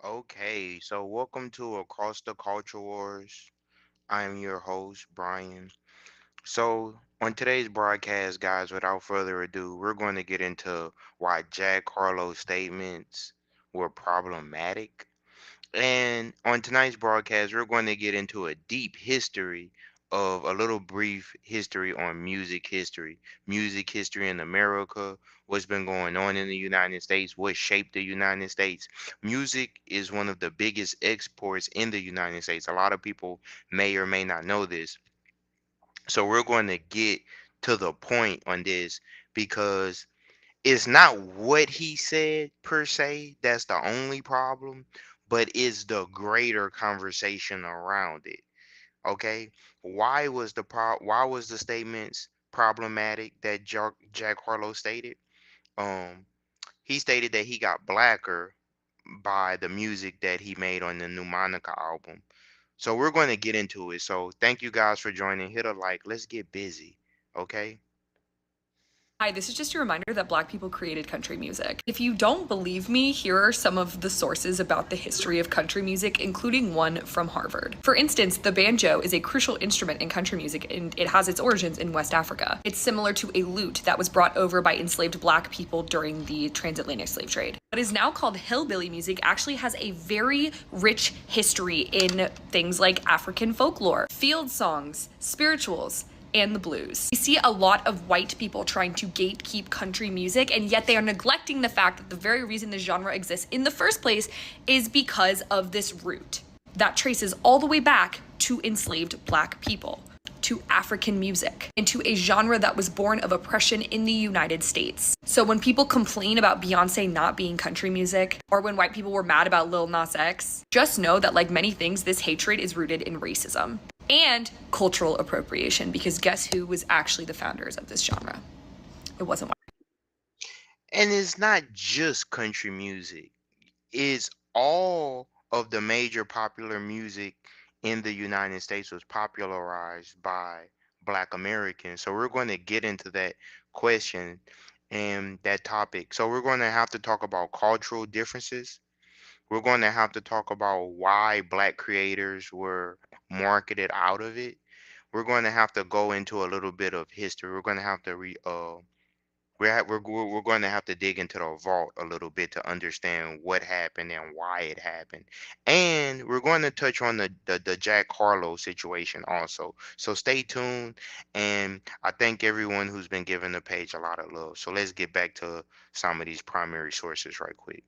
Okay, so welcome to Across the Culture Wars. I am your host, Brian. So, on today's broadcast, guys, without further ado, we're going to get into why Jack Harlow's statements were problematic. And on tonight's broadcast, we're going to get into a deep history of a little brief history on music history in America, what's been going on in the United States, what shaped the United States. Music is one of the biggest exports in the United States. A lot of people may or may not know this. So we're going to get to the point on this because it's not what he said per se that's the only problem, but it's the greater conversation around it. Okay, why was the statements problematic that Jack Harlow stated? Um, he stated that he got blacker by the music that he made on the new Monica album. So we're going to get into it. So thank you guys for joining. Hit a like. Let's get busy. Okay. Hi, this is just a reminder that Black people created country music. If you don't believe me, here are some of the sources about the history of country music, including one from Harvard. For instance, the banjo is a crucial instrument in country music and it has its origins in West Africa. It's similar to a lute that was brought over by enslaved Black people during the transatlantic slave trade. What is now called hillbilly music actually has a very rich history in things like African folklore, field songs, spirituals, and the blues. We see a lot of white people trying to gatekeep country music, and yet they are neglecting the fact that the very reason this genre exists in the first place is because of this root that traces all the way back to enslaved Black people, to African music, and to a genre that was born of oppression in the United States. So when people complain about Beyonce not being country music, or when white people were mad about Lil Nas X, just know that like many things, this hatred is rooted in racism and cultural appropriation, because guess who was actually the founders of this genre? It wasn't white. And it's not just country music. It's all of the major popular music in the United States was popularized by Black Americans. So we're going to get into that question and that topic. So we're going to have to talk about cultural differences. We're going to have to talk about why Black creators were marketed out of it. We're going to have to go into a little bit of history. We're going to have to we're going to have to dig into the vault a little bit to understand what happened and why it happened, and we're going to touch on the Jack Harlow situation also. So stay tuned, and I thank everyone who's been giving the page a lot of love. So let's get back to some of these primary sources right quick.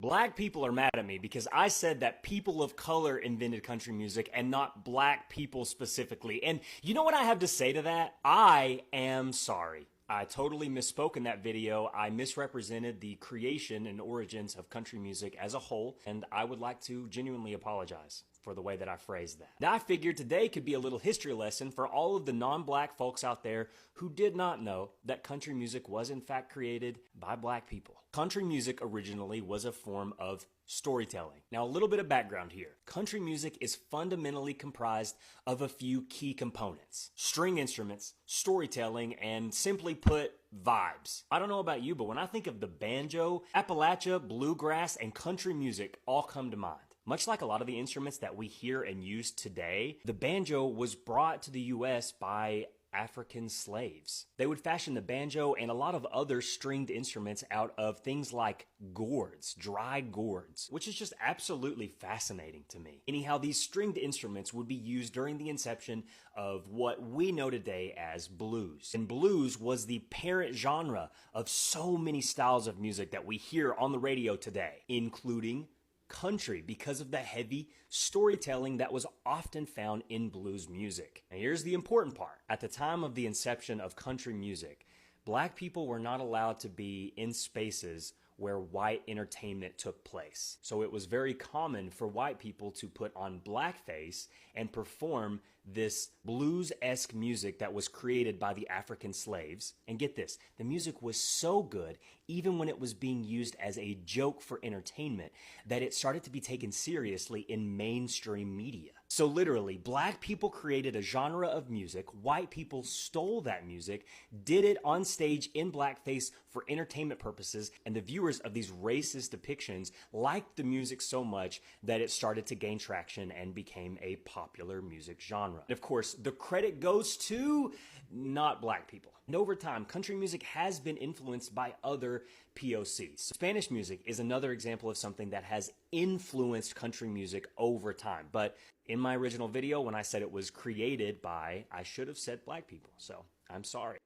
Black people are mad at me because I said that people of color invented country music and not black people specifically. And you know what I have to say to that? I am sorry. I totally misspoke in that video. I misrepresented the creation and origins of country music as a whole, and I would like to genuinely apologize for the way that I phrased that. Now, I figured today could be a little history lesson for all of the non-black folks out there who did not know that country music was in fact created by black people. Country music originally was a form of storytelling. Now, a little bit of background here. Country music is fundamentally comprised of a few key components: string instruments, storytelling, and simply put, vibes. I don't know about you, but when I think of the banjo, Appalachia, bluegrass, and country music all come to mind. Much like a lot of the instruments that we hear and use today, the banjo was brought to the US by African slaves. They would fashion the banjo and a lot of other stringed instruments out of things like gourds, dried gourds, which is just absolutely fascinating to me. Anyhow, these stringed instruments would be used during the inception of what we know today as blues. And blues was the parent genre of so many styles of music that we hear on the radio today, including country, because of the heavy storytelling that was often found in blues music. Now here's the important part. At the time of the inception of country music, Black people were not allowed to be in spaces where white entertainment took place. So it was very common for white people to put on blackface and perform this blues esque music that was created by the African slaves. And get this, the music was so good, even when it was being used as a joke for entertainment, that it started to be taken seriously in mainstream media. So literally, black people created a genre of music, white people stole that music, did it on stage in blackface for entertainment purposes, and the viewers of these racist depictions liked the music so much that it started to gain traction and became a popular music genre. And of course, the credit goes to not black people. And over time, country music has been influenced by other POCs. Spanish music is another example of something that has influenced country music over time. But in my original video, when I said it was created by, I should have said black people. So I'm sorry.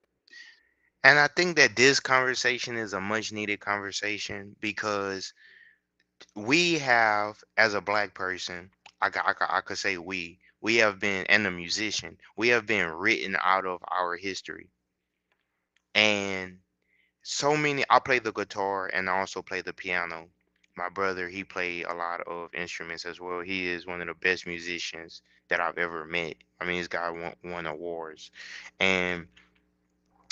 And I think that this conversation is a much needed conversation because we have, as a black person, I could say we have been, and a musician, we have been written out of our history. And so many, I play the guitar and I also play the piano. My brother, he played a lot of instruments as well. He is one of the best musicians that I've ever met. I mean, this guy won awards. And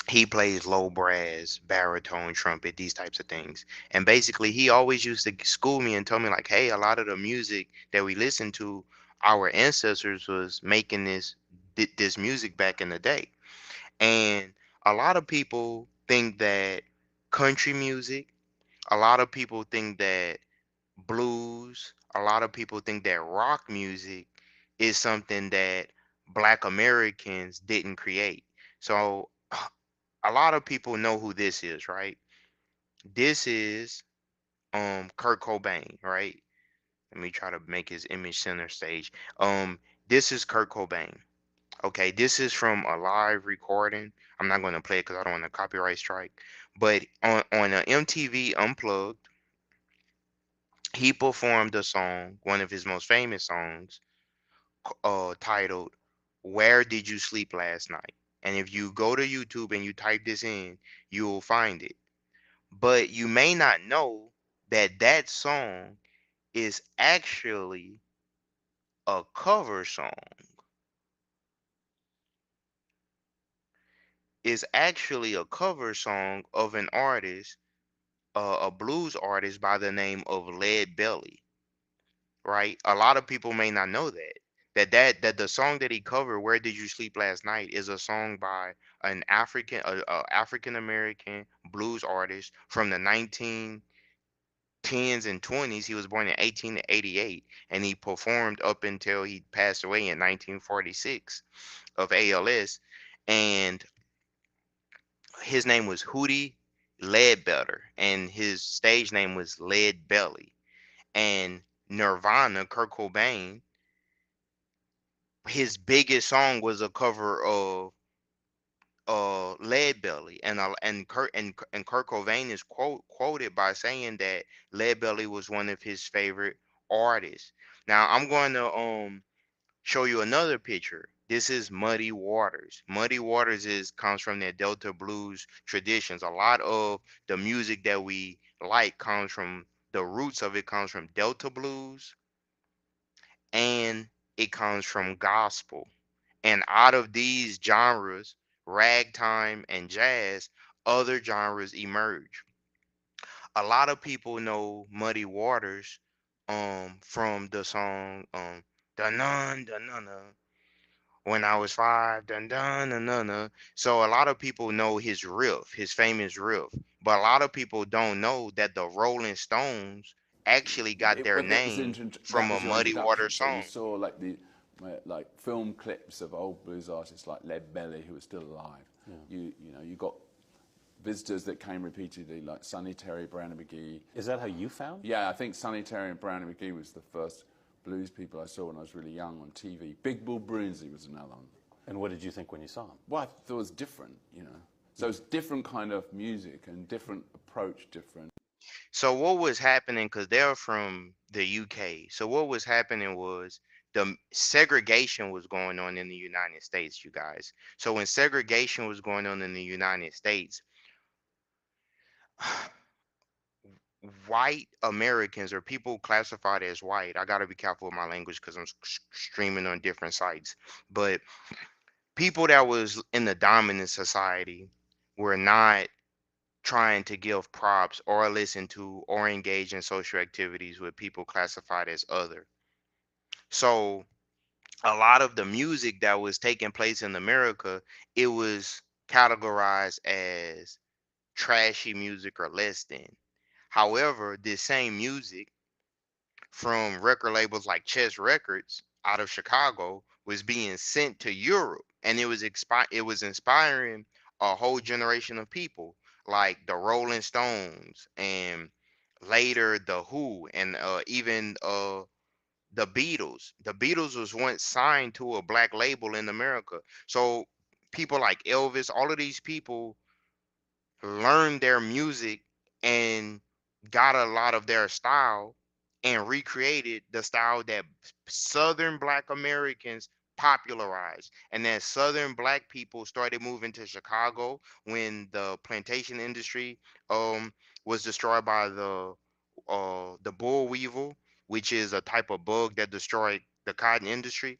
he plays low brass, baritone, trumpet, these types of things. And basically, he always used to school me and tell me like, "Hey, a lot of the music that we listen to, our ancestors was making this music back in the day." And a lot of people think that country music, a lot of people think that blues, a lot of people think that rock music is something that Black Americans didn't create. So a lot of people know who this is, right? This is Kurt Cobain, right? Let me try to make his image center stage. Um this is Kurt Cobain. Okay, this is from a live recording. I'm not going to play it because I don't want a copyright strike. But on a MTV Unplugged, he performed a song, one of his most famous songs, titled "Where Did You Sleep Last Night?" And if you go to YouTube and you type this in, you will find it. But you may not know that that song is actually a cover song. Is actually a cover song of an artist, a blues artist by the name of Lead Belly, right? A lot of people may not know that. That the song that he covered, "Where Did You Sleep Last Night," is a song by an African American blues artist from the 1910s and 20s. He was born in 1888, and he performed up until he passed away in 1946 of ALS. And his name was Hootie Ledbetter, and his stage name was Lead Belly. And Nirvana, Kurt Cobain, his biggest song was a cover of Lead Belly, and Kurt Cobain is quoted by saying that Lead Belly was one of his favorite artists. Now I'm going to show you another picture. This is Muddy Waters. Muddy Waters is comes from the Delta blues traditions. A lot of the music that we like comes from, the roots of it comes from Delta blues, and it comes from gospel. And out of these genres, ragtime and jazz, other genres emerge. A lot of people know Muddy Waters from the song Dun Dun Dun Dun when I was five, dun dun dun dun dun. So a lot of people know his riff, his famous riff, but a lot of people don't know that the Rolling Stones actually got their But it was name that from a was your Muddy Water introduction. So you song. saw like the film clips of old blues artists like Lead Belly who are still alive. You got visitors that came repeatedly like Sonny Terry, Brownie McGee. Is that how you found? Yeah, I think Sonny Terry and Brownie McGee was the first blues people I saw when I was really young on TV. Big Bull Brunsey was another one. And what did you think when you saw him? Well, I thought it was different. So it's different kind of music and different approach, different. So what was happening? Because they're from the UK. So what was happening was the segregation was going on in the United States, you guys. So when segregation was going on in the United States, white Americans or people classified as white. I got to be careful with my language because I'm streaming on different sites. But people that was in the dominant society were not trying to give props or listen to or engage in social activities with people classified as other. So a lot of the music that was taking place in America, it was categorized as trashy music or less than. However, this same music from record labels like Chess Records out of Chicago was being sent to Europe, and it was inspiring a whole generation of people like the Rolling Stones and later the Who and even the Beatles. The Beatles was once signed to a black label in America. So people like Elvis, all of these people learned their music and got a lot of their style and recreated the style that Southern Black Americans popularized. And then Southern Black people started moving to Chicago when the plantation industry um was destroyed by the bull weevil, which is a type of bug that destroyed the cotton industry.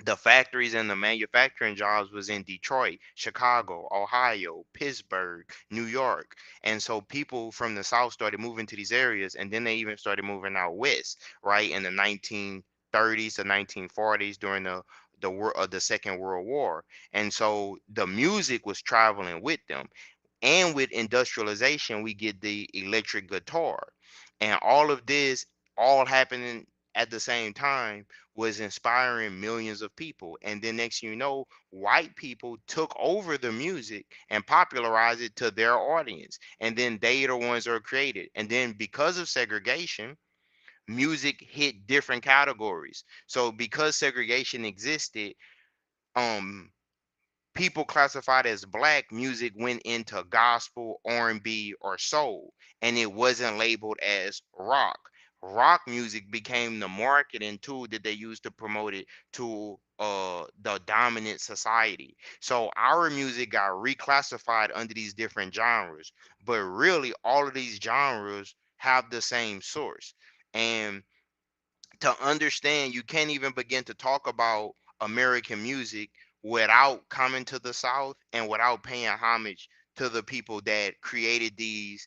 The factories and the manufacturing jobs was in Detroit, Chicago, Ohio, Pittsburgh, New York. And so people from the South started moving to these areas, and then they even started moving out west, right, in the 1930s to 1940s during the Second World War. And so the music was traveling with them. And with industrialization, we get the electric guitar. And all of this all happening at the same time was inspiring millions of people. And then next thing you know, white people took over the music and popularized it to their audience. And then they are the ones that are created. And then because of segregation, music hit different categories. So because segregation existed, um people classified as black music went into gospel, R&B, or soul, and it wasn't labeled as rock. Rock music became the marketing tool that they used to promote it to the dominant society. So our music got reclassified under these different genres, but really all of these genres have the same source. And to understand, you can't even begin to talk about American music without coming to the South and without paying homage to the people that created these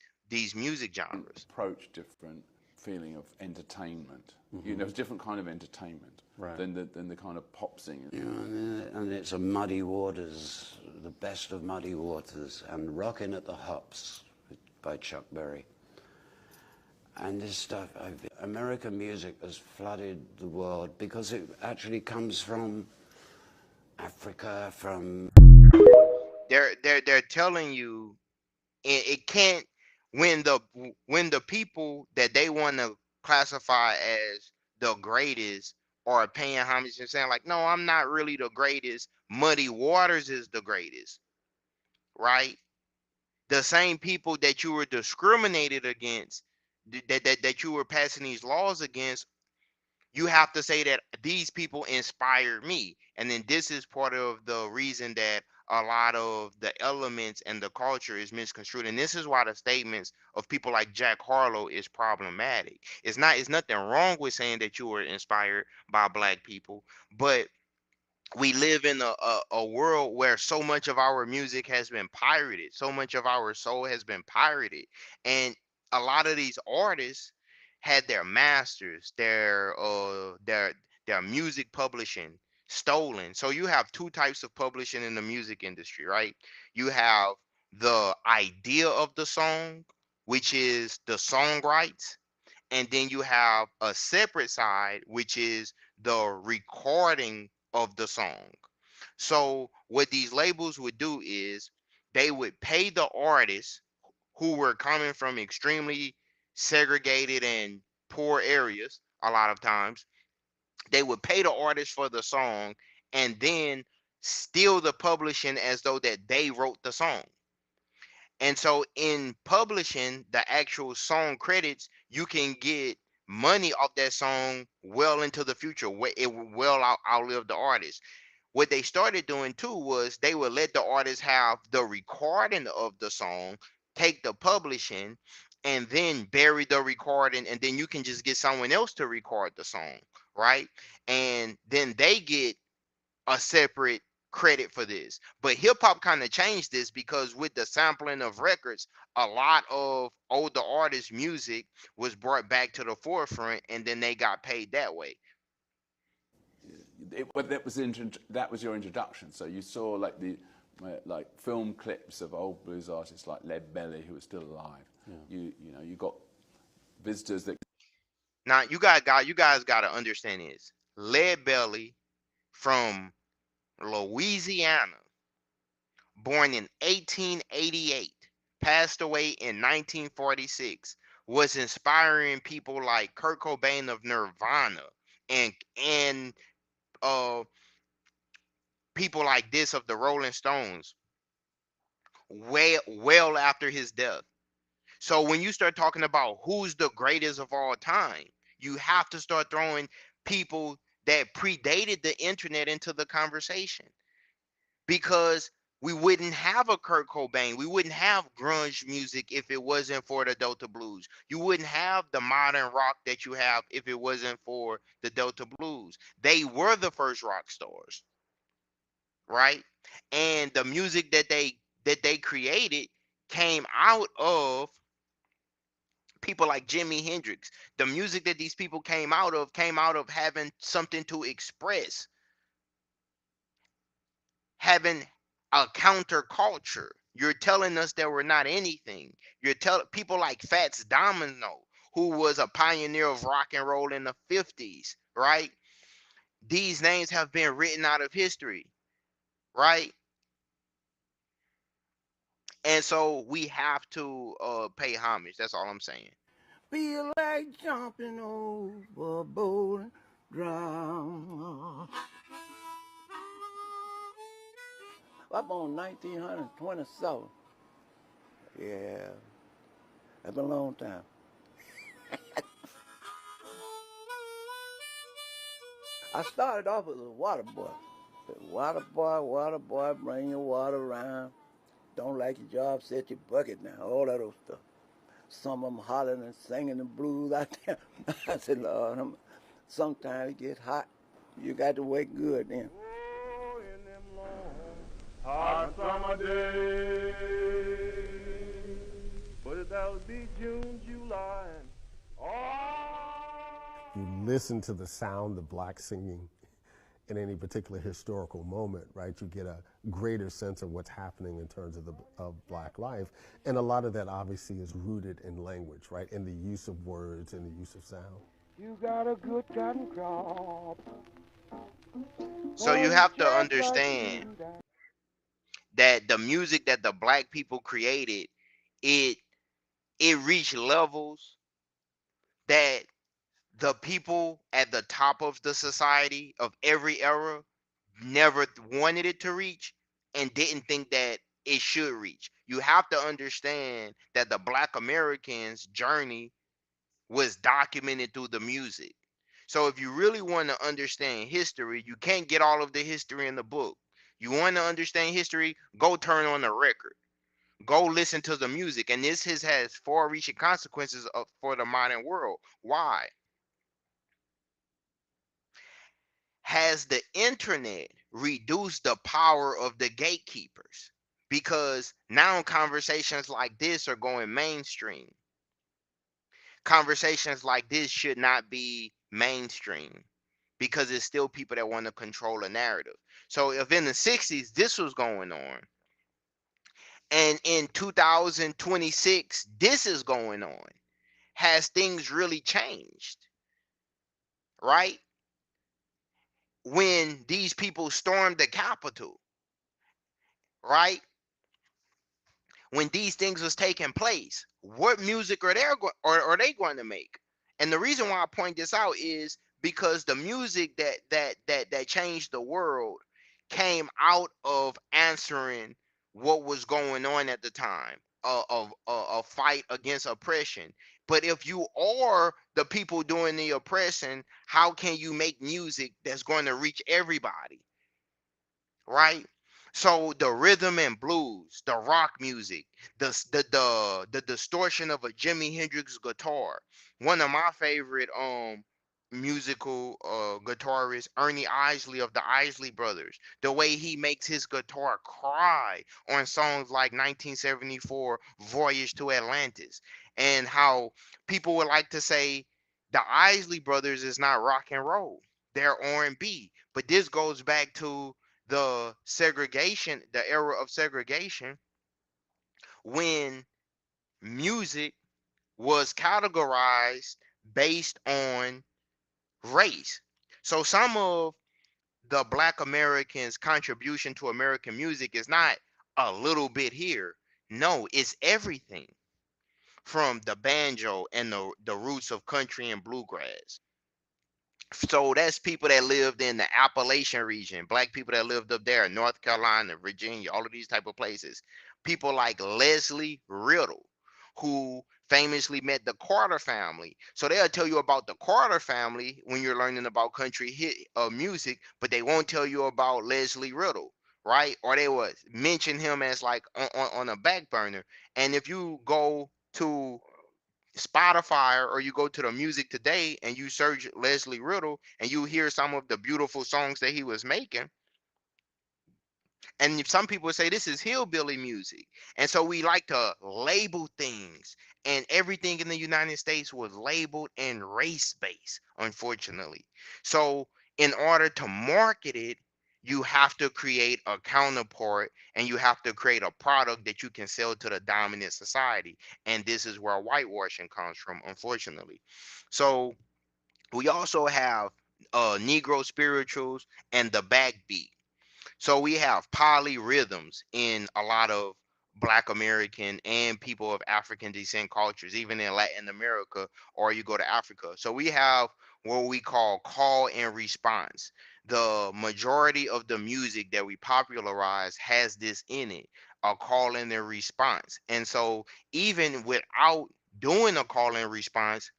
music genres. Approach, different feeling of entertainment. You know, it's a different kind of entertainment Right. than the kind of pop singing. You know, and it's a Muddy Waters, the best of Muddy Waters, and Rockin' at the Hops by Chuck Berry. And this stuff, American music has flooded the world because it actually comes from Africa, from... They're telling you it can't when the people that they want to classify as the greatest are paying homage and saying like, no, I'm not really the greatest. Muddy Waters is the greatest, right? The same people that you were discriminated against, that you were passing these laws against, you have to say that these people inspired me. And then this is part of the reason that a lot of the elements and the culture is misconstrued. And this is why the statements of people like Jack Harlow is problematic. It's nothing wrong with saying that you were inspired by black people, but we live in a world where so much of our music has been pirated, so much of our soul has been pirated, and a lot of these artists had their masters, their music publishing stolen. So you have two types of publishing in the music industry, right? You have the idea of the song, which is the song rights, and then you have a separate side, which is the recording of the song. So what these labels would do is they would pay the artists who were coming from extremely segregated and poor areas a lot of times. They would pay the artist for the song and then steal the publishing as though that they wrote the song. And so in publishing the actual song credits, you can get money off that song well into the future. It will well outlive the artist. What they started doing too was they would let the artist have the recording of the song, take the publishing and then bury the recording, and then you can just get someone else to record the song, right? And then they get a separate credit for this. But hip hop kind of changed this because with the sampling of records, a lot of older artists' music was brought back to the forefront, and then they got paid that way. But that was your introduction. So you saw like the like film clips of old blues artists like Lead Belly who are still alive. Yeah. You got visitors that. Now you guys got to understand this. Lead Belly from Louisiana, born in 1888, passed away in 1946, was inspiring people like Kurt Cobain of Nirvana and uh people like this of the Rolling Stones well after his death. So when you start talking about who's the greatest of all time, you have to start throwing people that predated the internet into the conversation, because we wouldn't have a Kurt Cobain. We wouldn't have grunge music if it wasn't for the Delta Blues. You wouldn't have the modern rock that you have if it wasn't for the Delta Blues. They were the first rock stars, right? And the music that they created came out of people like Jimi Hendrix. The music that these people came out of having something to express, having a counterculture. You're telling us that we're not anything. You're telling people like Fats Domino, who was a pioneer of rock and roll in the 50s, right? These names have been written out of history, right? And so we have to pay homage. That's all I'm saying. Feel like jumping overboard and drown. Up on 1927. Yeah, that's been a long time. I started off as a water boy. Said, water boy, bring your water around. Don't like your job, set your bucket down. All that old stuff. Some of them hollering and singing the blues out there. I said, Lord, sometimes it gets hot. You got to wake good then. Oh, in them long, hot summer days. But that would be June, July, and you listen to the sound of black singing in any particular historical moment, right? You get a greater sense of what's happening in terms of black life. And a lot of that obviously is rooted in language, right? In the use of words and the use of sound. you got a good cotton crop. So you have to understand that the music that the black people created, it it reached levels that the people at the top of the society of every era never wanted it to reach and didn't think that it should reach. You have to understand that the black Americans' journey was documented through the music. So if you really want to understand history, you can't get all of the history in the book. You want to understand history, go turn on the record. Go listen to the music. And this has far-reaching consequences for the modern world. Why? Has the internet reduced the power of the gatekeepers? Because now conversations like this are going mainstream. Conversations like this should not be mainstream because it's still people that want to control a narrative. So if in the 60s this was going on, and in 2026 this is going on, has things really changed? Right? When these people stormed the Capitol, right? When these things was taking place, what music are they going to make? And the reason why I point this out is because the music that changed the world came out of answering what was going on at the time, of a fight against oppression. But if you are the people doing the oppression, how can you make music that's going to reach everybody, right? So the rhythm and blues, the rock music, the distortion of a Jimi Hendrix guitar. One of my favorite musical guitarists, Ernie Isley of the Isley Brothers. The way he makes his guitar cry on songs like 1974 Voyage to Atlantis, and how people would like to say the Isley Brothers is not rock and roll. They're R&B. But this goes back to the segregation, the era of segregation, when music was categorized based on race. So some of the black Americans' contribution to American music is not a little bit here. No, it's everything from the banjo and the roots of country and bluegrass. So that's people that lived in the Appalachian region, black people that lived up there in North Carolina, Virginia, all of these type of places. People like Leslie Riddle, who famously met the Carter family. So they'll tell you about the Carter family when you're learning about country hit music, but they won't tell you about Leslie Riddle, right? Or they would mention him as like on a back burner. And if you go to Spotify or you go to the music today and you search Leslie Riddle and you hear some of the beautiful songs that he was making, and some people say this is hillbilly music. And so we like to label things, and everything in the United States was labeled and race based, unfortunately. So in order to market it, you have to create a counterpart and you have to create a product that you can sell to the dominant society. And this is where whitewashing comes from, unfortunately. So we also have Negro spirituals and the backbeat. So we have polyrhythms in a lot of Black American and people of African descent cultures, even in Latin America, or you go to Africa. So we have what we call and response. The majority of the music that we popularize has this in it, a call and a response. And so even without doing a call and response,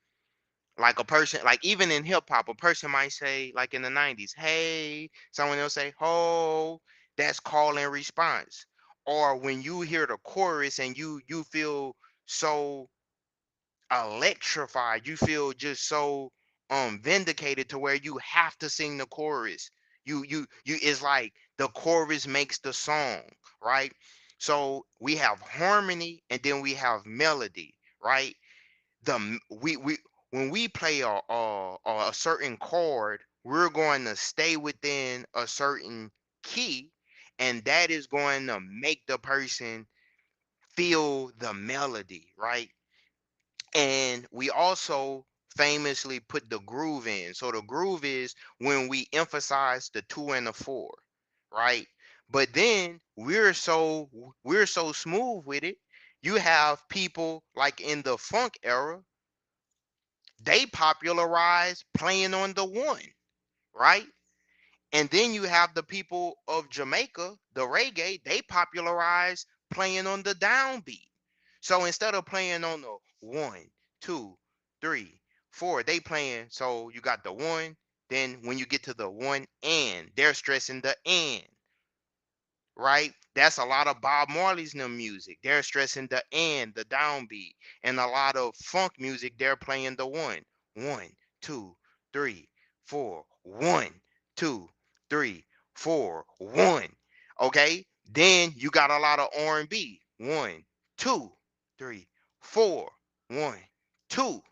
like a person, like even in hip hop, a person might say, like in the 90s, hey, someone else say, ho, that's call and response. Or when you hear the chorus and you feel so electrified, you feel just so vindicated to where you have to sing the chorus. You it's like the chorus makes the song, right? So we have harmony and then we have melody, right? We when we play a certain chord, we're going to stay within a certain key, and that is going to make the person feel the melody, right? And we also famously put the groove in. So the groove is when we emphasize the two and the four, right? But then we're so smooth with it. You have people like in the funk era, they popularized playing on the one, right? And then you have the people of Jamaica, the reggae, they popularized playing on the downbeat. So instead of playing on the one, two, three, four, they playing. So you got the one, then when you get to the one and, they're stressing the and, right? That's a lot of Bob Marley's new music. They're stressing the and, the downbeat, and a lot of funk music. They're playing the one, two, three, four, one, two, three, four, one. Okay, then you got a lot of R&B. One, two, three, four, one, two,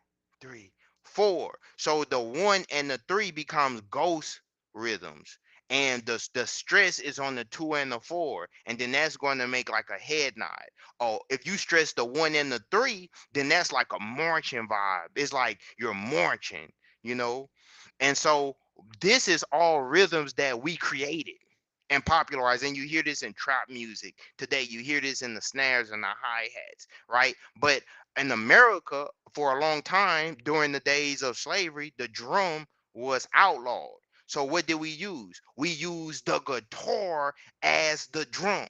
three, four. So the one and the three becomes ghost rhythms, and the stress is on the two and the four, and then that's going to make like a head nod. Oh, if you stress the one and the three, then that's like a marching vibe. It's like you're marching, you know. And so this is all rhythms that we created and popularized, and you hear this in trap music today. You hear this in the snares and the hi-hats, right? But in America, for a long time during the days of slavery, the drum was outlawed. So what did we use? We used the guitar as the drum.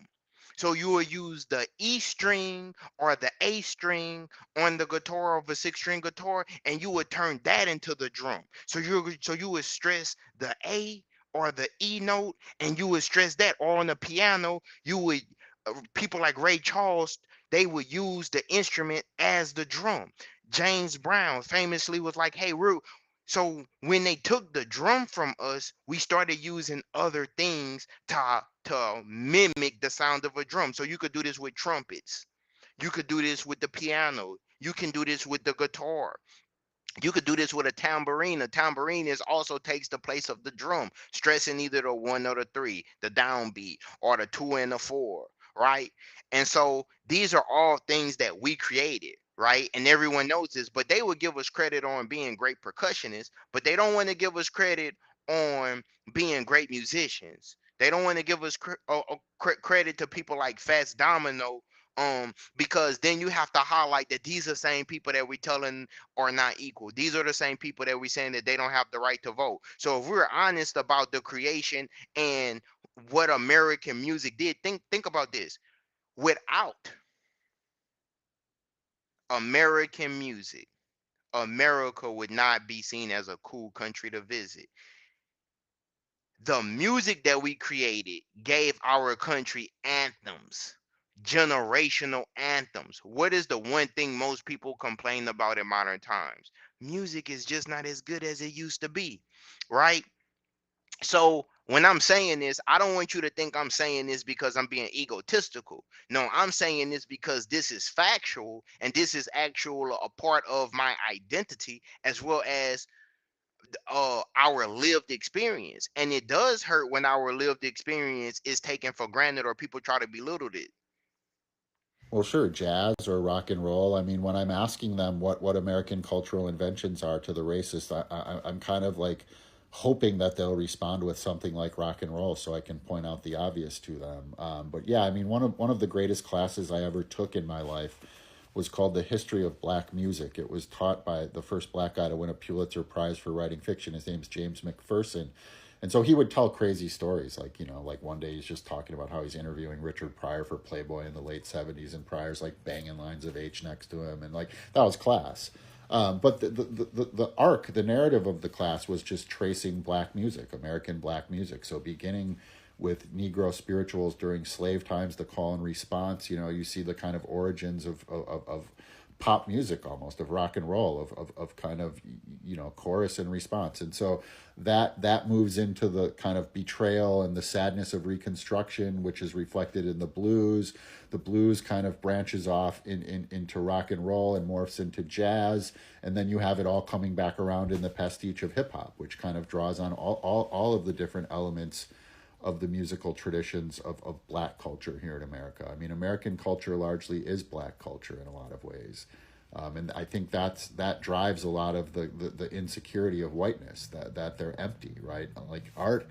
So you will use the E string or the A string on the guitar of a six string guitar, and you would turn that into the drum. So you would stress the A or the E note, and you would stress that. Or on the piano, you would people like Ray Charles, they would use the instrument as the drum. James Brown famously was like, "Hey, we're." So when they took the drum from us, we started using other things to mimic the sound of a drum. So you could do this with trumpets. You could do this with the piano. You can do this with the guitar. You could do this with a tambourine. A tambourine is also takes the place of the drum, stressing either the one or the three, the downbeat, or the two and the four, right? And so these are all things that we created, right? And everyone knows this, but they would give us credit on being great percussionists, but they don't want to give us credit on being great musicians. They don't want to give us credit to people like Fats Domino, because then you have to highlight that these are the same people that we telling are not equal. These are the same people that we're saying that they don't have the right to vote. So if we're honest about the creation and what American music did, think about this. Without American music, America would not be seen as a cool country to visit. The music that we created gave our country anthems, generational anthems. What is the one thing most people complain about in modern times? Music is just not as good as it used to be, right? So when I'm saying this, I don't want you to think I'm saying this because I'm being egotistical. No, I'm saying this because this is factual and this is actual a part of my identity as well as our lived experience. And it does hurt when our lived experience is taken for granted or people try to belittle it. Well, sure, jazz or rock and roll. I mean, when I'm asking them what American cultural inventions are to the racist, I'm kind of like hoping that they'll respond with something like rock and roll, so I can point out the obvious to them. But yeah, I mean, one of the greatest classes I ever took in my life was called The History of Black Music. It was taught by the first black guy to win a Pulitzer Prize for writing fiction. His name's James McPherson. And so he would tell crazy stories, like, like one day he's just talking about how he's interviewing Richard Pryor for Playboy in the late 70s, and Pryor's like banging lines of H next to him. And like, that was class. But the arc, the narrative of the class was just tracing black music, American black music. So beginning with Negro spirituals during slave times, the call and response, you see the kind of origins of pop music, almost of rock and roll, of kind of chorus and response. And so that moves into the kind of betrayal and the sadness of reconstruction, which is reflected in the blues. The blues kind of branches off into rock and roll and morphs into jazz, and then you have it all coming back around in the pastiche of hip hop, which kind of draws on all of the different elements of the musical traditions of black culture here in America. I mean, American culture largely is black culture in a lot of ways. And I think that drives a lot of the insecurity of whiteness, that they're empty, right? Like art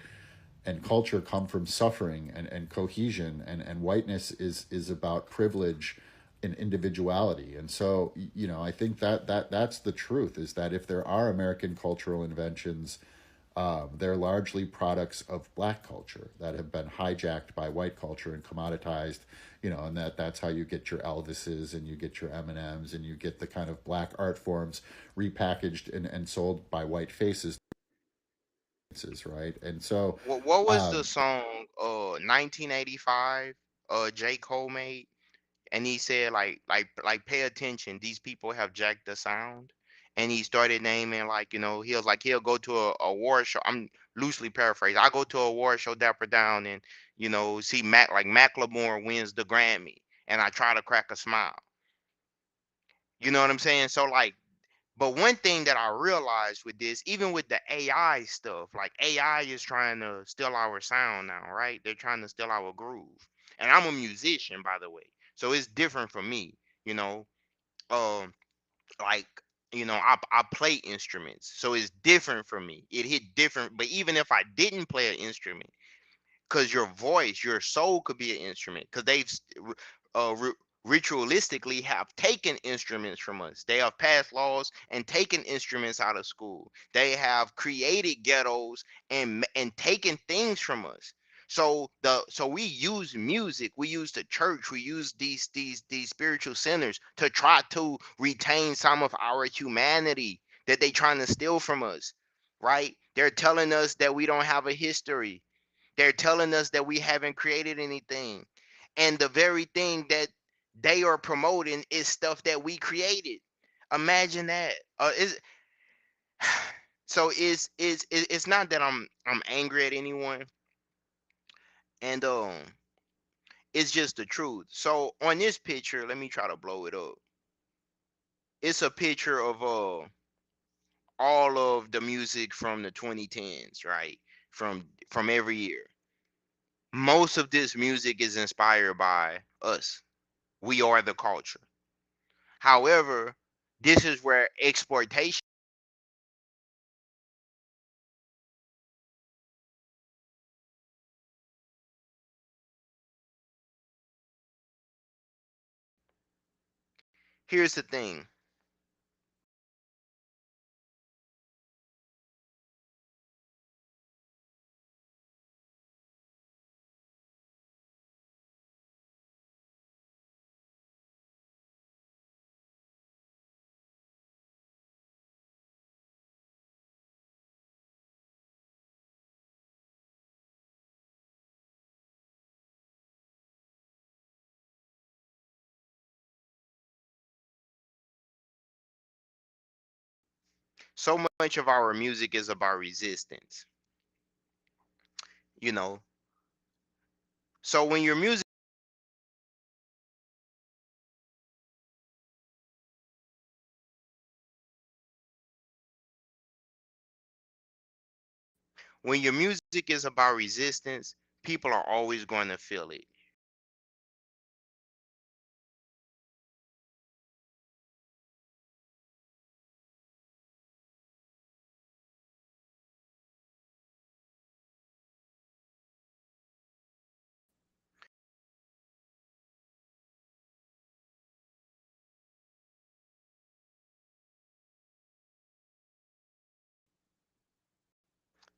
and culture come from suffering and cohesion, and whiteness is about privilege and individuality. And so, I think that's the truth, is that if there are American cultural inventions, they're largely products of black culture that have been hijacked by white culture and commoditized, and that's how you get your Elvises and you get your Eminems and you get the kind of black art forms repackaged and sold by white faces, right? And so, What was the song 1985 J. Cole made? And he said like pay attention, these people have jacked the sound. And he started naming, like, he was like, he'll go to a award show. I'm loosely paraphrasing. I go to a award show, Dapper Down, and see Macklemore wins the Grammy, and I try to crack a smile. You know what I'm saying? So like, but one thing that I realized with this, even with the AI stuff, like AI is trying to steal our sound now, right? They're trying to steal our groove. And I'm a musician, by the way. So it's different for me, you know. Um, like, I play instruments. So it's different for me. It hit different, but even if I didn't play an instrument, because your voice, your soul could be an instrument. Because they've ritualistically have taken instruments from us. They have passed laws and taken instruments out of school. They have created ghettos and taken things from us. So we use music, we use the church, we use these spiritual centers to try to retain some of our humanity that they trying to steal from us, right? They're telling us that we don't have a history. They're telling us that we haven't created anything. And the very thing that they are promoting is stuff that we created. Imagine that. So it's not that I'm angry at anyone, and it's just the truth. So on this picture, let me try to blow it up. It's a picture of all of the music from the 2010s, right? From every year. Most of this music is inspired by us. We are the culture. However, this is where exploitation. Here's the thing. So much of our music is about resistance, you know. So when your music is about resistance, people are always going to feel it.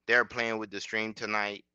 They're playing with the stream tonight.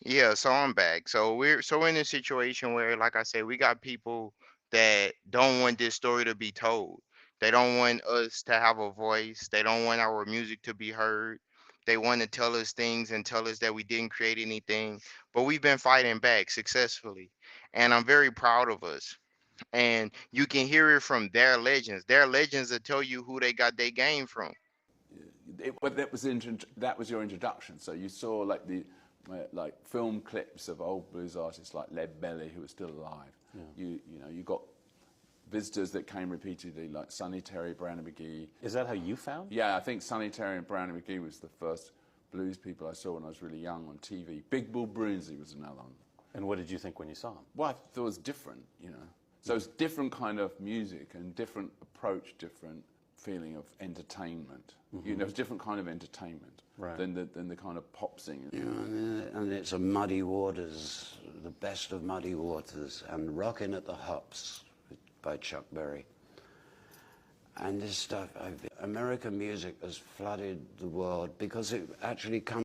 Yeah, so I'm back. So we're in a situation where, like I said, we got people that don't want this story to be told. They don't want us to have a voice. They don't want our music to be heard. They want to tell us things and tell us that we didn't create anything, but we've been fighting back successfully. And I'm very proud of us. And you can hear it from their legends. Their legends that tell you who they got their game from. But that was your introduction. So you saw like the like film clips of old blues artists like Lead Belly who are still alive. Yeah. You got visitors that came repeatedly like Sonny Terry, Brownie McGee. Is that how you found? Yeah, I think Sonny Terry and Brownie McGee was the first blues people I saw when I was really young on TV. Big Bull Brunsey was another one. And what did you think when you saw him? Well, I thought it was different, you know. So it's different kind of music and different approach, different feeling of entertainment. You know, it's different kind of entertainment than the kind of pop singing. You know, and it's a Muddy Waters, the best of Muddy Waters, and Rockin' at the Hops by Chuck Berry. And this stuff, American music has flooded the world because it actually comes